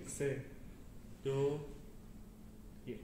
3 2 1.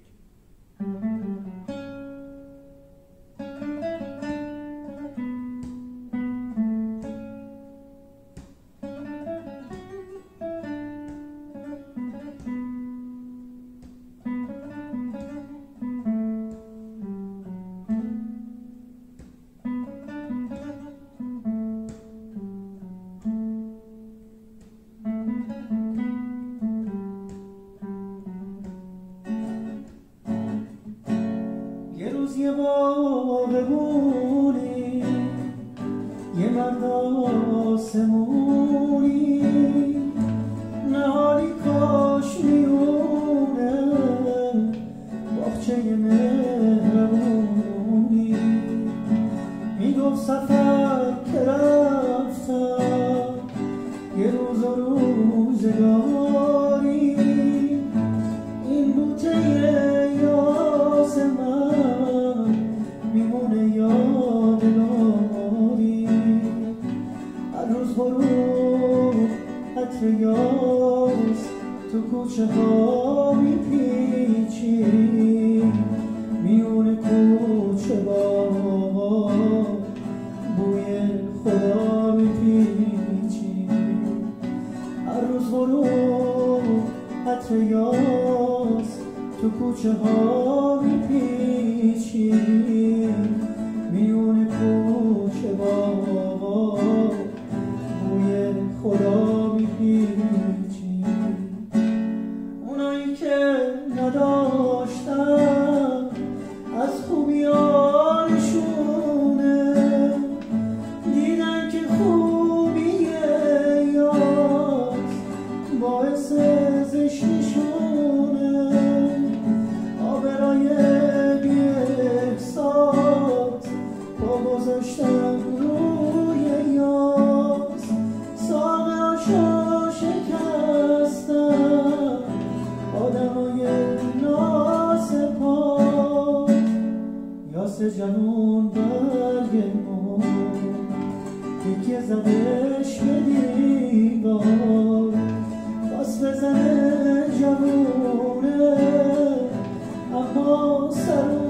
یه باغبونی یه مرد آسمونی نهاری کاش میونه باغچه مهربونی میگفت سفر که رفتم یه روز و روزگاری این بوته یاس من میمونه یادگاری هر روز غروب عطر یاس تو کوچه ها میپیچی میونه کوچه با بوی خدا میپیچی هر روز غروب عطر یاس تو کوچه ها میپیچی میون کوچه با بوی خدا میپیچی اونایی که نداشتن از خوبیانشونه دیدن که خوبی یاس باعث زشتشونه آبرای بی‌احساس با گذاشتن روی یاس ساغراشو شکستن آدمای ناسپاس یاس جنون برگمون یکی زدش به دیوار باز بزنه جوونه اما سر